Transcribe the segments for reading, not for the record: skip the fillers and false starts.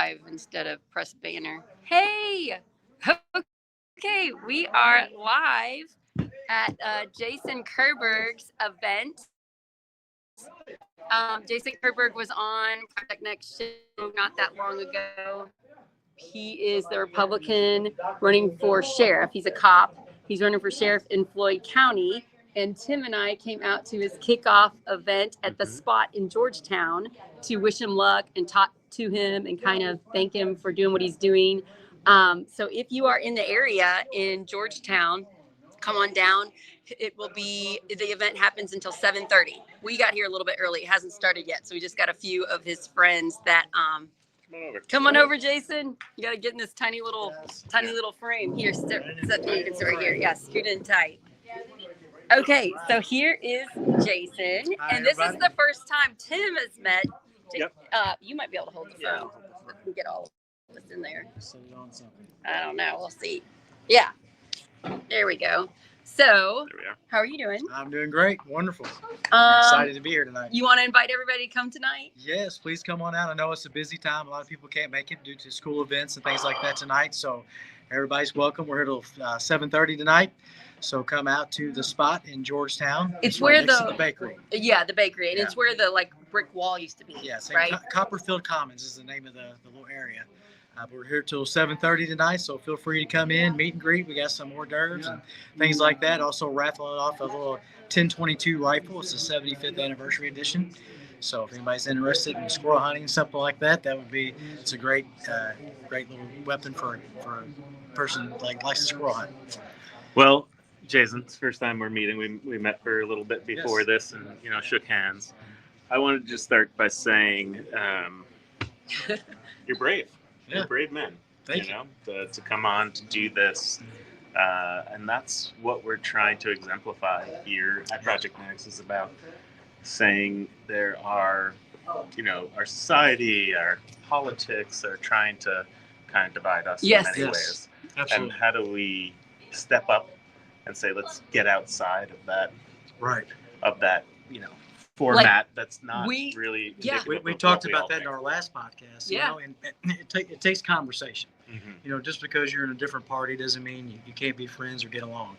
live instead of press banner. Hey! Okay, we are live at Jason Kerberg's event. Jason Kerberg was on Project Next Show not that long ago. He is the Republican running for sheriff. He's a cop. He's running for sheriff in Floyd County. And Tim and I came out to his kickoff event at the spot in Georgetown to wish him luck and talk to him and kind of thank him for doing what he's doing. So if you are in the area in Georgetown, come on down. The event happens until 7:30. We got here a little bit early. It hasn't started yet. So we just got a few of his friends that, come on over, Jason. You got to get in this tiny little frame. Here, you can sit right here. Yes, scoot in tight. Okay, so here is Jason, and this is the first time Tim has met. Yep. You might be able to hold the phone. Let me get all of this in there. I don't know. We'll see. Yeah. There we go. So, there we are. How are you doing? I'm doing great. Wonderful. I'm excited to be here tonight. You want to invite everybody to come tonight? Yes, please come on out. I know it's a busy time. A lot of people can't make it due to school events and things like that tonight. So everybody's welcome. We're here till 7:30 tonight. So come out to the spot in Georgetown. It's where right next to the bakery. Yeah, the bakery. And it's where the brick wall used to be. Yes, right? Copperfield Commons is the name of the little area. We're here till 7:30 tonight, so feel free to come in, meet and greet. We got some hors d'oeuvres and things like that. Also raffling off a little 1022 rifle. It's the 75th anniversary edition. So if anybody's interested in squirrel hunting, something like that, it's a great little weapon for a person that likes to squirrel hunt. Well, Jason, it's the first time we're meeting. We met for a little bit before this and, shook hands. I wanted to just start by saying you're brave. Yeah. You're brave men, Thank you. To come on to do this. And that's what we're trying to exemplify here at Project Next, is about saying there are, our society, our politics are trying to kind of divide us in many ways. Absolutely. And how do we step up and say, let's get outside of that, format that's not really. Yeah, we talked about that in our last podcast. And it takes conversation. Mm-hmm. Just because you're in a different party doesn't mean you can't be friends or get along.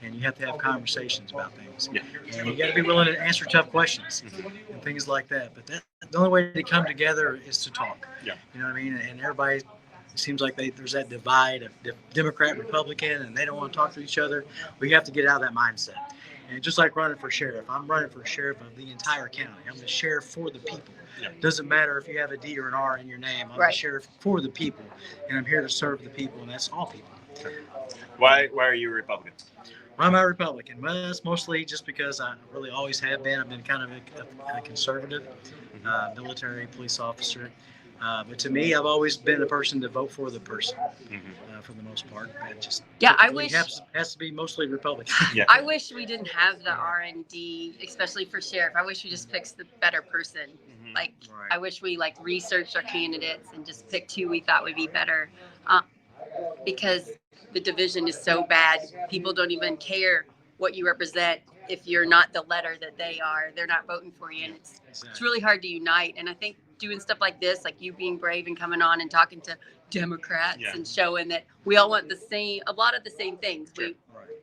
And you have to have conversations about things. Yeah. And you got to be willing to answer tough questions and things like that. But the only way to come together is to talk. Yeah. You know what I mean? And everybody, it seems like there's that divide of Democrat and Republican, and they don't want to talk to each other. We have to get out of that mindset. And just like running for sheriff, I'm running for sheriff of the entire county. I'm the sheriff for the people. Yeah. Doesn't matter if you have a D or an R in your name. I'm the sheriff for the people, and I'm here to serve the people, and that's all people. Why are you a Republican? Why am I a Republican? Well, it's mostly just because I really always have been. I've been kind of a conservative, military police officer. But to me, I've always been a person to vote for the person, for the most part. I wish has to be mostly Republican. Yeah. I wish we didn't have the R&D, especially for sheriff. I wish we just picked the better person. I wish we researched our candidates and just picked who we thought would be better, because the division is so bad. People don't even care what you represent. If you're not the letter that they are, they're not voting for you, and it's really hard to unite. And I think doing stuff like this, like you being brave and coming on and talking to Democrats and showing that we all want a lot of the same things. Sure.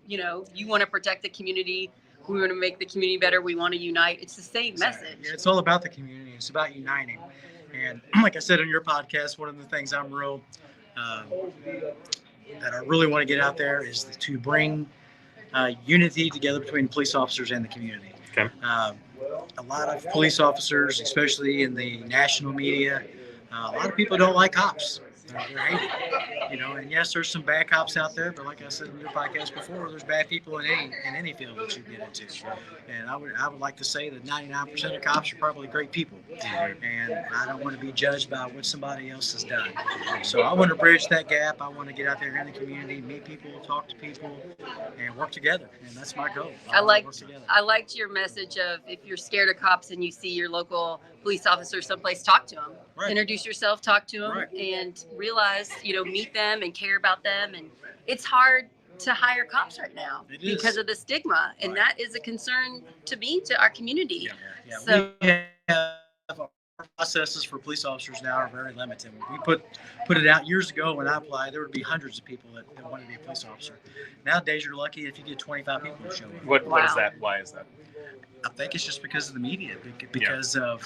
You want to protect the community. We want to make the community better. We want to unite. It's the same message. Yeah, it's all about the community. It's about uniting. And like I said on your podcast, one of the things I'm that I really want to get out there is to bring unity together between police officers and the community. Okay. A lot of police officers, especially in the national media, a lot of people don't like cops. They're hated, and yes, there's some bad cops out there, but like I said in your podcast before, there's bad people in any field that you get into. And I would like to say that 99% of cops are probably great people, and I don't want to be judged by what somebody else has done. So I want to bridge that gap. I want to get out there in the community, meet people, talk to people, and work together. And that's my goal. I liked your message of, if you're scared of cops and you see your local police officer someplace, talk to them. Right. Introduce yourself, talk to them, and realize, meet them and care about them. And it's hard to hire cops right now because of the stigma, and that is a concern to me, to our community. So we have processes for police officers now are very limited. We put it out years ago when I applied, there would be hundreds of people that wanted to be a police officer. Nowadays, you're lucky if you get 25 people to show up. What Wow. is that? Why is that? I think it's just because of the media, because of,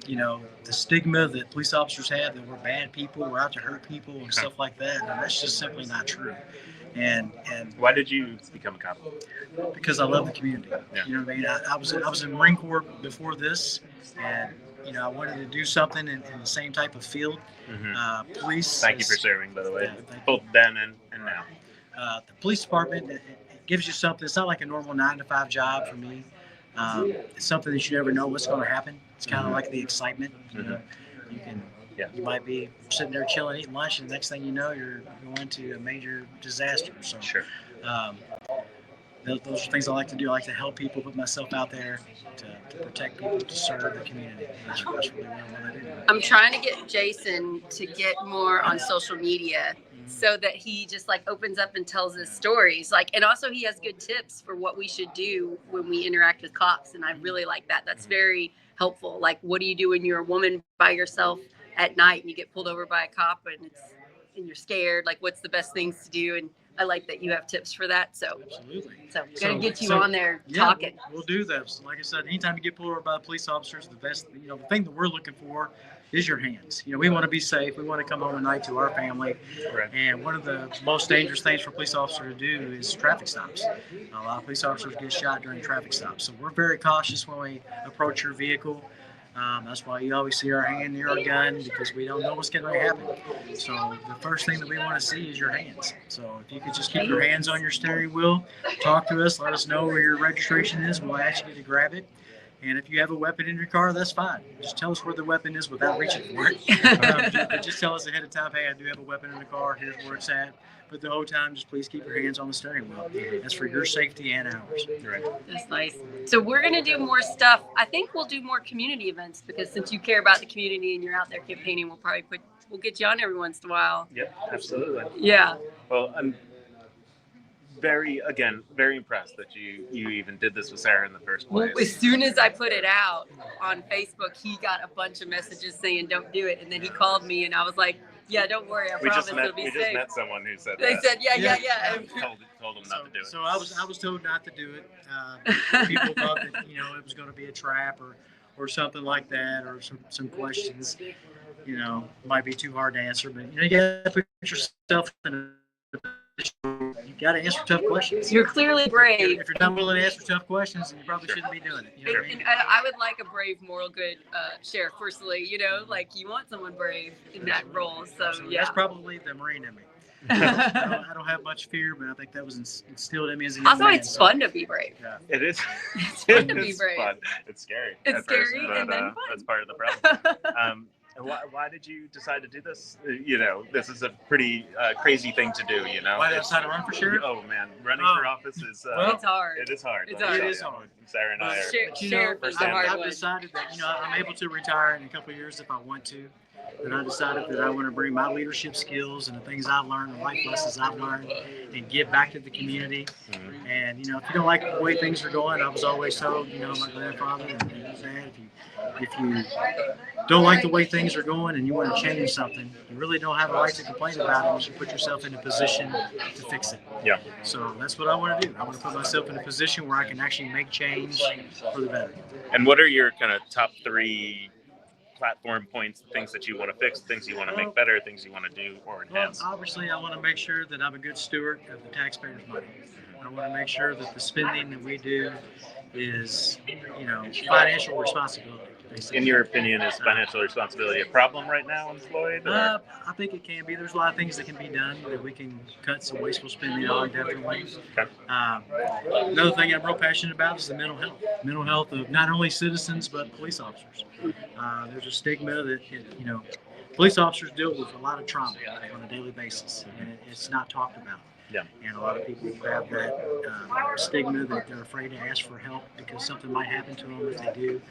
the stigma that police officers have, that we're bad people, we're out to hurt people and stuff like that. And that's just simply not true. And Why did you become a cop? because I love the community. Yeah. You know what I mean? I was in Marine Corps before this, and I wanted to do something in the same type of field. Mm-hmm. Police. Thank you for serving, by the way, Yeah, both then and now. The police department, it gives you something. It's not like a normal 9-to-5 job for me. It's something that you never know what's going to happen. It's kind of like the excitement. You might be sitting there chilling, eating lunch, and the next thing you know, you're going to a major disaster. So, Sure. Those are things I like to do. I like to help people, put myself out there to protect people, to serve the community. That's really what I do. I'm trying to get Jason to get more on social media so that he just like opens up and tells his stories. And also he has good tips for what we should do when we interact with cops. And I really like that. That's very helpful. Like, what do you do when you're a woman by yourself at night and you get pulled over by a cop and you're scared? Like, what's the best things to do? And I like that you have tips for that. So absolutely. So gotta get you on there talking. We'll do that. Like I said, anytime you get pulled over by police officers, the best, the thing that we're looking for is your hands. We want to be safe. We want to come home at night to our family. Right. And one of the most dangerous things for a police officer to do is traffic stops. A lot of police officers get shot during traffic stops. So we're very cautious when we approach your vehicle. That's why you always see our hand near our gun, because we don't know what's going to happen. So the first thing that we want to see is your hands. So if you could just keep your hands on your steering wheel, talk to us, let us know where your registration is. We'll ask you to grab it. And if you have a weapon in your car, that's fine. Just tell us where the weapon is without reaching for it. Just tell us ahead of time, hey, I do have a weapon in the car. Here's where it's at. But the whole time, just please keep your hands on the steering wheel. That's for your safety and ours. Right. That's nice. So we're going to do more stuff. I think we'll do more community events, because since you care about the community and you're out there campaigning, we'll get you on every once in a while. Yep, absolutely. Yeah. Well, I'm very impressed that you even did this with Sarah in the first place. Well, as soon as I put it out on Facebook, he got a bunch of messages saying don't do it. And then he called me and I was like, yeah, don't worry. I promise it'll be safe. We just met someone who said They that. said, yeah. And told him not to do it. So I was told not to do it. People thought that it was going to be a trap or something like that, or some questions might be too hard to answer. But you got to put yourself in a position. You got to answer tough questions. You're clearly brave. If you're not willing to answer tough questions, then you probably shouldn't be doing it. You know what I mean? And I would like a brave, moral, good sheriff. Personally, like you want someone brave in that role. So yeah, that's probably the Marine in me. I don't have much fear, but I think that was instilled in me as a young also, man. it's fun to be brave. Yeah. It is. It's fun to be brave. Fun. It's scary. It's at first, scary but, and then fun. That's part of the problem. Why did you decide to do this? This is a pretty crazy thing to do. Why did I decide to run for sheriff? Oh man, running for office is. It's hard. It is hard. It's let me hard. tell It is you. hard. Sarah and I are. Sheriff is the hard I've one. decided that I'm able to retire in a couple of years if I want to. And I decided that I want to bring my leadership skills and the things I've learned, the life lessons I've learned, and give back to the community. Mhm. And if you don't like the way things are going, I was always told, my grandfather and his dad, if you don't like the way things are going and you want to change something, you really don't have a right to complain about it. You should put yourself in a position to fix it. Yeah. So that's what I want to do. I want to put myself in a position where I can actually make change for the better. And what are your kind of top 3 platform points, things that you want to fix, things you want to make better, things you want to do or enhance? Well, obviously, I want to make sure that I'm a good steward of the taxpayers' money. I want to make sure that the spending that we do is, financial responsibility. Basically. In your opinion, is financial responsibility a problem right now in Floyd? I think it can be. There's a lot of things that can be done that we can cut some wasteful spending on, definitely. Okay. Another thing I'm real passionate about is the mental health. Mental health of not only citizens, but police officers. There's a stigma that, police officers deal with a lot of trauma on a daily basis, and it's not talked about. Yeah. And a lot of people have that stigma that they're afraid to ask for help because something might happen to them if they do.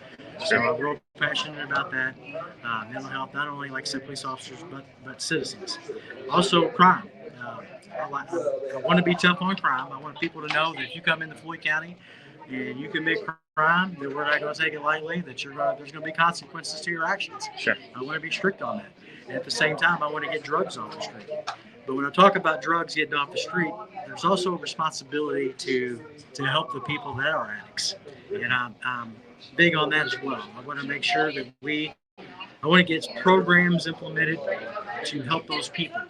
So I'm real passionate about that. Mental health, not only, like I said, police officers, but citizens. Also, crime. I want to be tough on crime. I want people to know that if you come into Floyd County and you commit crime, that we're not going to take it lightly, that there's going to be consequences to your actions. Sure. I want to be strict on that. And at the same time, I want to get drugs off the street. But when I talk about drugs getting off the street, there's also a responsibility to help the people that are addicts. And I'm big on that as well. I want to make sure that I want to get programs implemented to help those people,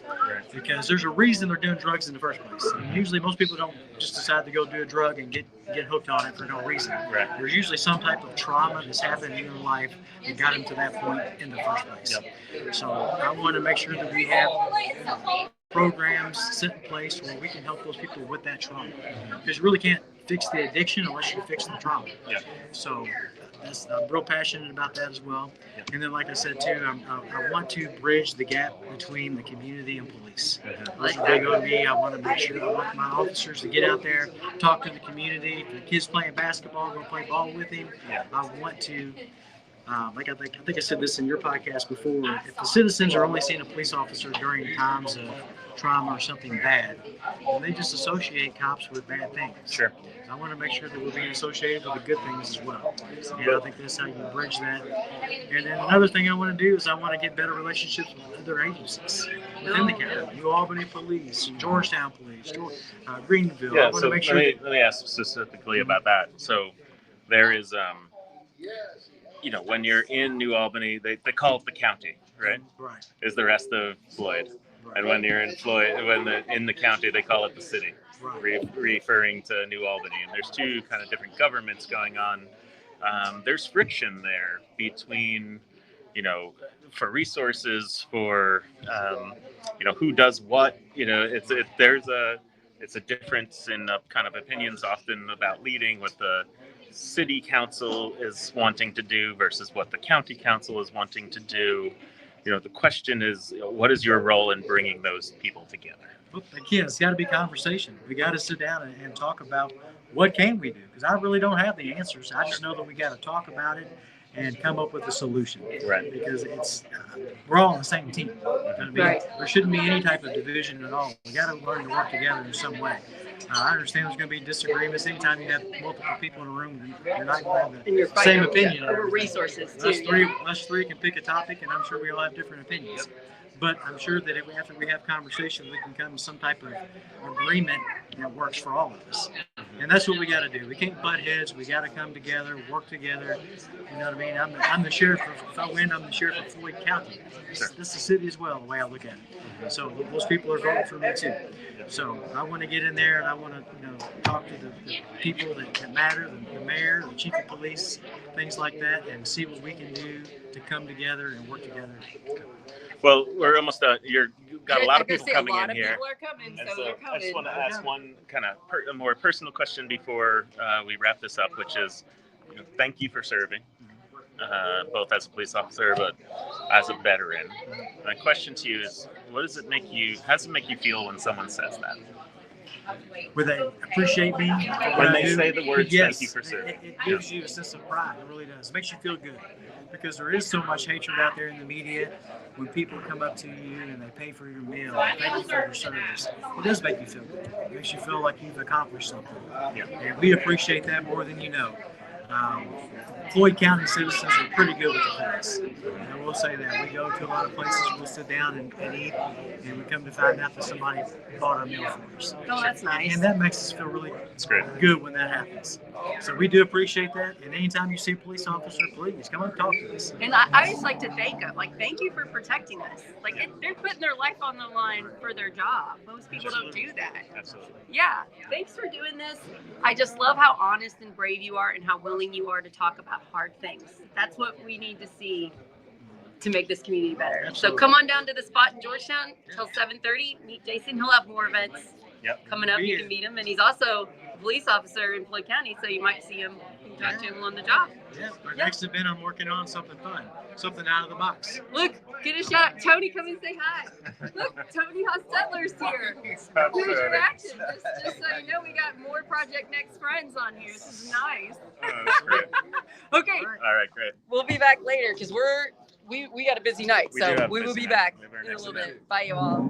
because there's a reason they're doing drugs in the first place. And usually most people don't just decide to go do a drug and get hooked on it for no reason. Right. There's usually some type of trauma that's happened in their life that got them to that point in the first place. Yep. So I want to make sure that we have programs set in place where we can help those people with that trauma, because you really can't fix the addiction unless you fix the trauma. Yeah. So I'm real passionate about that as well. Yeah. And then, like I said too, I want to bridge the gap between the community and police. Those are big on me. I want to make sure I want my officers to get out there, talk to the community. If the kid's playing basketball, go play ball with him. Yeah. I want to. I think I said this in your podcast before. If the citizens are only seeing a police officer during times of trauma or something bad, then they just associate cops with bad things. Sure. I want to make sure that we're being associated with the good things as well. And I think that's how you bridge that. And then another thing I want to do is I want to get better relationships with other agencies within the county. New Albany Police, Georgetown Police, Greenville. Yeah, I want to make sure let me ask specifically about that. So there is when you're in New Albany, they call it the county, right? Right. Is the rest of Floyd. Right. And when you're in Floyd, in the county, they call it the city, right. Referring to New Albany. And there's two kind of different governments going on. There's friction there between, for resources, for, who does what. It's a difference in kind of opinions often about leading what the city council is wanting to do versus what the county council is wanting to do. The question is, what is your role in bringing those people together? Well, again, it's got to be conversation. We got to sit down and talk about what can we do, because I really don't have the answers. I just know that we got to talk about it and come up with a solution. Right. Because we're all on the same team. Right. There shouldn't be any type of division at all. We got to learn to work together in some way. I understand there's going to be disagreements. Anytime you have multiple people in a room, you're not going to have the same opinion. Over resources, too. Us three can pick a topic, and I'm sure we all have different opinions. But I'm sure that after we have conversations, we can come to some type of agreement that works for all of us. And that's what we got to do. We can't butt heads. We got to come together, work together. You know what I mean? I'm the sheriff. If I win, I'm the sheriff of Floyd County. This is the city as well, the way I look at it. So those people are voting for me too. So I want to get in there, and I want to talk to the people that matter, the mayor, the chief of police, things like that, and see what we can do to come together and work together. Well, we're almost done. You've got a lot of people coming in here. People are coming, and so they're coming. I just want to ask one kind of a more personal question before we wrap this up, which is, thank you for serving, both as a police officer but as a veteran. My question to you is, how does it make you feel when someone says that? Where they appreciate me. When they say the words, yes, thank you for serving. It gives you a sense of pride. It really does. It makes you feel good. Because there is so much hatred out there in the media. When people come up to you and they pay for your meal, thank you for your service, it does make you feel good. It makes you feel like you've accomplished something. Yeah. And we appreciate that more than you know. Floyd County citizens are pretty good with the police. And I will say that. We go to a lot of places, we'll sit down and eat, and we come to find out that somebody bought our meal for us. Oh, that's nice. And that makes us feel really good when that happens. So we do appreciate that. And anytime you see a police officer, please come and talk to us. And I just like to thank them. Thank you for protecting us. They're putting their life on the line for their job. Most people don't do that. Absolutely. Yeah. Thanks for doing this. I just love how honest and brave you are and how willing you are to talk about hard things. That's what we need to see to make this community better. Absolutely. So come on down to the spot in Georgetown till 7:30. Meet Jason. He'll have more events coming up. You can meet him. And he's also a police officer in Floyd County, so you might see him and talk to him on the job. Yeah. Our next event, I'm working on something fun. Something out of the box. Look, get a shot. Tony, come and say hi. Look, Tony Hostetler's here. Here's your reaction. Just so you know, we got more Project Next friends on here. This is nice. That's great. Okay. All right, great. We'll be back later because we got a busy night. So we will be back in a little bit. Bye, you all.